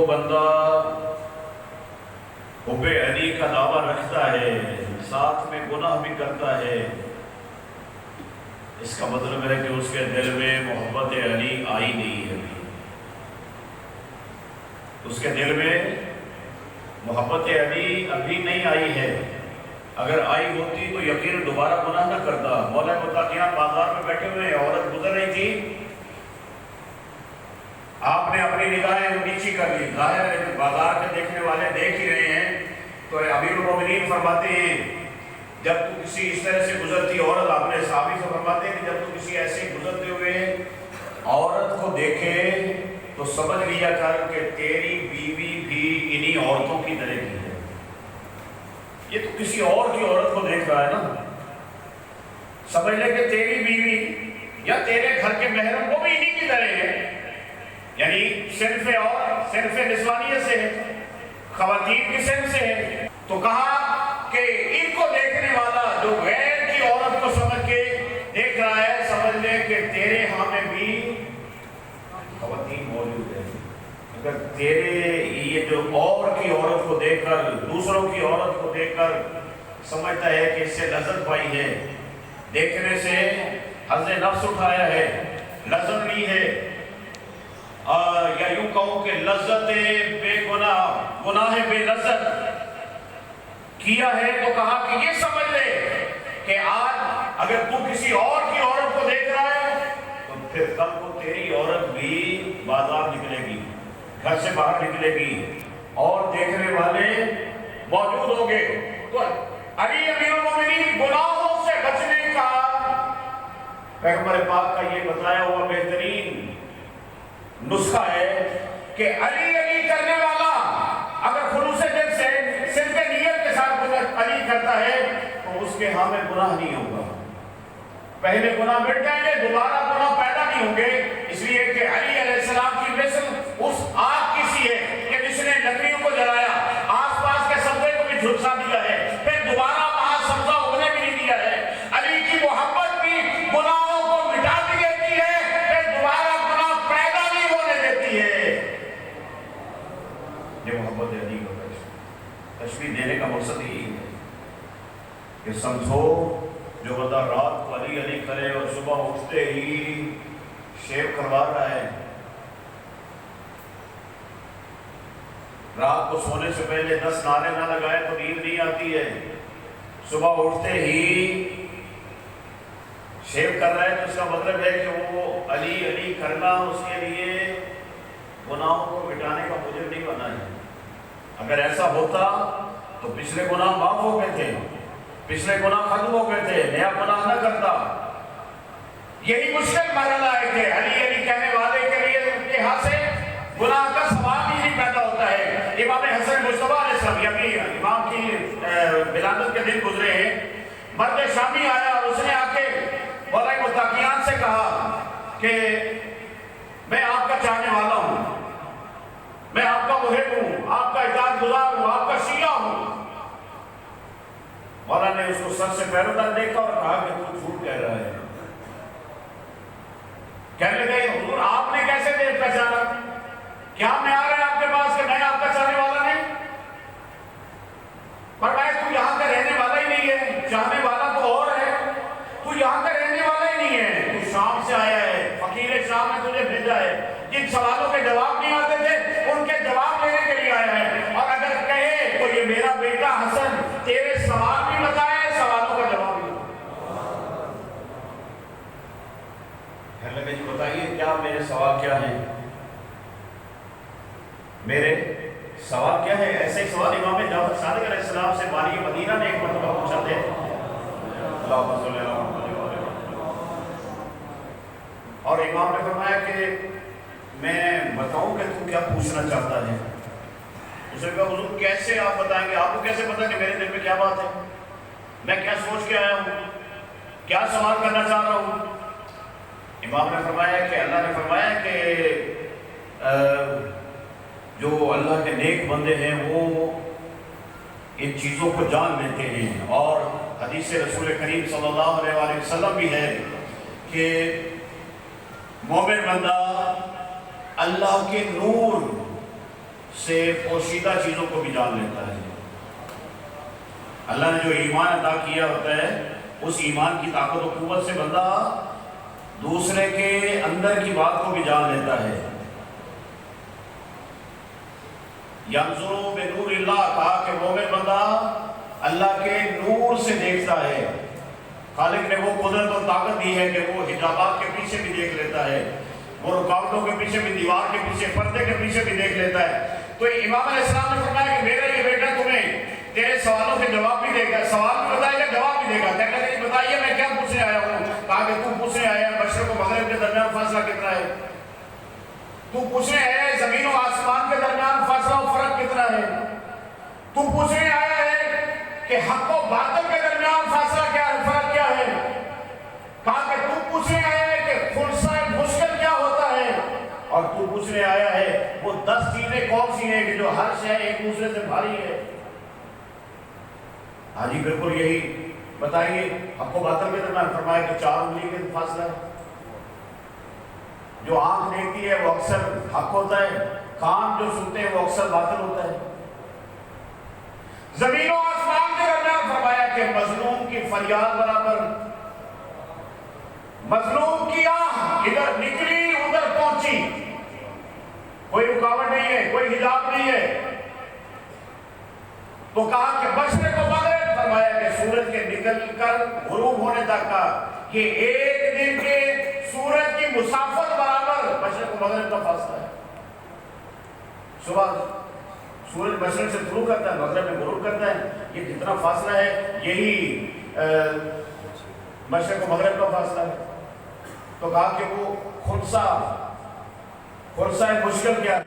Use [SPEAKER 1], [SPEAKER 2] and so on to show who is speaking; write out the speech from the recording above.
[SPEAKER 1] بندہ حب علی کا دعویٰ رکھتا ہے ساتھ میں گناہ بھی کرتا ہے، اس کا مطلب ہے کہ اس کے دل میں محبت علی آئی نہیں ہے، اس کے دل میں محبت علی ابھی نہیں آئی ہے۔ اگر آئی ہوتی تو یقین دوبارہ گناہ نہ کرتا۔ مولا متقیان بازار میں بیٹھے ہوئے عورت گزر رہی تھی، آپ نے اپنی نگاہیں نیچی کر لی، ظاہر ہے بازار کے دیکھنے والے دیکھ ہی رہے ہیں، تو امیر المومنین فرماتے ہیں جب تو کسی اس طرح سے گزرتی عورت، آپ نے صحابی سے فرماتے ہیں کہ جب تو کسی ایسے گزرتے ہوئے عورت کو دیکھے تو سمجھ لیا کر کہ تیری بیوی بھی انہی عورتوں کی طرح کی ہے۔ یہ تو کسی اور کی عورت کو دیکھ رہا ہے نا، سمجھ لے کہ تیری بیوی یا تیرے گھر کے محرم وہ بھی انہی کی طرح ہے، یعنی صرف نسوانیت سے ہے، خواتین کی صنف سے ہے۔ تو کہا کہ ان کو دیکھنے والا جو غیر کی عورت کو سمجھ کے دیکھ رہا ہے، سمجھ لے کہ تیرے ہاں میں بھی خواتین موجود ہے۔ اگر تیرے یہ جو اور کی عورت کو دیکھ کر، دوسروں کی عورت کو دیکھ کر سمجھتا ہے کہ اس سے لذت پائی ہے، دیکھنے سے حظ نفس اٹھایا ہے، لذت لی ہے، یا یوں کہوں کہ لذت بے گناہ، گناہ بے لذت کیا ہے، تو کہا کہ یہ سمجھ لے کہ آج اگر تو کسی اور کی عورت کو دیکھ رہا ہے تو پھر کل کو تیری عورت بھی بازار نکلے گی، گھر سے باہر نکلے گی اور دیکھنے والے موجود ہوں گے۔ تو علی امیر المومنین گناہوں سے بچنے کا پیغمبر پاک کا یہ بتایا ہوا بہترین نسخہ ہے کہ علی علی کرنے والا اگر خلوص دل سے صرف نیت کے ساتھ علی کرتا ہے تو اس کے ہاں میں گناہ نہیں ہوگا، پہلے گناہ مٹ جائیں گے، دوبارہ گناہ پیدا نہیں ہوں گے، اس لیے کہ علی علیہ السلام کی مثل اس آگ کی سی ہے کہ جس نے لکڑیوں کو جلایا، آس پاس کے سبزے کو بھی جھلسا دیا ہے، پھر دوبارہ وہاں سبزہ ہونے بھی نہیں دیا ہے۔ علی کی محبت بھی گناہوں کو مٹا بھی دیتی ہے، پھر دوبارہ گناہ پیدا نہیں ہونے دیتی ہے۔ یہ محبت علی کا تشبیہ دینے کا مقصد یہی ہے کہ سمجھو جو بندہ رات کو علی علی کرے اور صبح اٹھتے ہی شیو کروا رہا ہے، رات کو سونے سے پہلے 10 نعرے نہ لگائے تو نیند نہیں آتی ہے، صبح اٹھتے ہی شیو کر رہا ہے، تو اس کا مطلب ہے کہ وہ علی علی کرنا اس کے لیے گناہوں کو مٹانے کا موجب نہیں بنا ہے۔ اگر ایسا ہوتا تو پچھلے گناہ معاف ہو گئے تھے، پچھلے گناہ ختم ہو گئے تھے، نیا گناہ نہ کرتا۔ یہی مشکل مرحلہ ہے کہ علی علی کہنے والے کے لیے ان کے ہاتھ سے گناہ کا ثواب ہی نہیں پیدا ہوتا ہے۔ امام حسن مصطفیٰ علیہ السلام، یعنی امام کی ولادت کے دن گزرے ہیں، مرد شامی آیا اور اس نے آ کے مولا متقیان سے کہا کہ میں آپ کا چاہنے والا ہوں، میں آپ کا محب ہوں، آپ کا اطاعت گزار ہوں، آپ کا شیعہ ہوں۔ مولا نے اس کو سر سے پیروں تک دیکھا اور کہا کہ تو جھوٹ کہہ رہا ہے۔ کہنے لگے حضور آپ نے کیسے دیکھ پہچانا؟ کیا میں آ رہا ہے آپ کے پاس کہ میں آپ کا چاہنے والا نہیں؟ فرمایا تو یہاں کا رہنے والا ہی نہیں ہے، چاہنے والا تو اور ہے، تو یہاں کا رہنے والا ہی نہیں ہے، تو شام سے آیا ہے، فقیر شام نے تجھے بھیجا ہے، جن سوالوں کے جواب نہیں آتے تھے ان کے جواب لینے کے لیے آیا ہے، اور اگر کہے تو یہ میرا بیٹا حسن تیرے سوال بھی بتائے، سوالوں کا جواب بھی کہنے لگے جی بتائیے کیا میرے سوال کیا ہیں؟ میرے سوال کیا ہے؟ ایسے ہی سوال امام جعفر صادق علیہ السلام سے بانی مدینہ نے ایک مرتبہ پوچھا تھے، اللہم صلی اللہ علیہ وسلم، اور امام نے فرمایا کہ میں بتاؤں کہ تم کیا پوچھنا چاہتا ہے؟ اس نے کہا حضور کیسے آپ بتائیں گے، آپ کو کیسے پتہ کہ میرے دل میں کیا بات ہے، میں کیا سوچ کے آیا ہوں، کیا سوال کرنا چاہ رہا ہوں؟ امام نے فرمایا کہ اللہ نے فرمایا کہ جو اللہ کے نیک بندے ہیں وہ ان چیزوں کو جان لیتے ہیں، اور حدیث رسول کریم صلی اللہ علیہ وآلہ وسلم بھی ہے کہ مومن بندہ اللہ کے نور سے پوشیدہ چیزوں کو بھی جان لیتا ہے۔ اللہ نے جو ایمان عطا کیا ہوتا ہے اس ایمان کی طاقت و قوت سے بندہ دوسرے کے اندر کی بات کو بھی جان لیتا ہے۔ ینظروا بنور اللہ، کہا کہ مومن بندہ اللہ کے نور سے دیکھتا ہے۔ خالق نے وہ قدرت اور طاقت دی ہے کہ وہ حجابات کے پیچھے بھی دیکھ لیتا ہے، وہ رکاوٹوں کے پیچھے بھی، دیوار کے پیچھے، پردے کے پیچھے بھی دیکھ لیتا ہے۔ تو امام علیہ السلام نے فرمایا کہ میرا یہ بیٹا تمہیں تیرے سوالوں کے جواب بھی دے گا، سوال بھی بتائے گا، جواب بھی دے گا۔ کہنے لگے بتائیے میں کیا پوچھنے آیا ہوں؟ کہا کہ تو پوچھنے آیا مشرق و مغرب کے درمیان فاصلہ کتنا ہے؟ تو پوچھنے آیا ہے زمین و آسمان کے درمیان فاصلہ و فرق کتنا ہے؟ تو پوچھنے آیا ہے کہ حق و باطل کے درمیان فاصلہ کیا ہے، فرق کیا ہے؟ کہا کہ تو پوچھنے آیا ہے کہ خلصہ مشکل کیا ہوتا ہے، اور تو پوچھنے آیا ہے وہ 10 چیزیں کون سی ہیں کہ جو ہر شے ایک دوسرے سے بھاری ہے۔ ہاں جی بالکل یہی بتائیے، حق و باطل کے درمیان فرمایا کہ 4 انگلی کے فاصلہ ہے۔ جو آنکھ دیکھتی ہے وہ اکثر حق ہوتا ہے، کان جو سنتے ہیں وہ اکثر باطل ہوتا ہے۔ زمین و آسمان کے درمیان فرمایا کہ مظلوم کی فریاد برابر، مظلوم کی آہ ادھر نکلی ادھر پہنچی، کوئی رکاوٹ نہیں ہے، کوئی حجاب نہیں ہے۔ تو کہا کہ مشرق و مغرب، فرمایا کہ سورج کے نکل کر غروب ہونے تک کا یہ ایک دن کے سورج کی مسافت برابر مشرق و مغرب کا فاصلہ ہے۔ صبح سورج مشرق سے طلوع کرتا ہے، مغرب میں غروب کرتا ہے، یہ جتنا فاصلہ ہے یہی مشرق و مغرب کا فاصلہ ہے۔ تو کہا کہ وہ خلصہ مشکل کیا ہے؟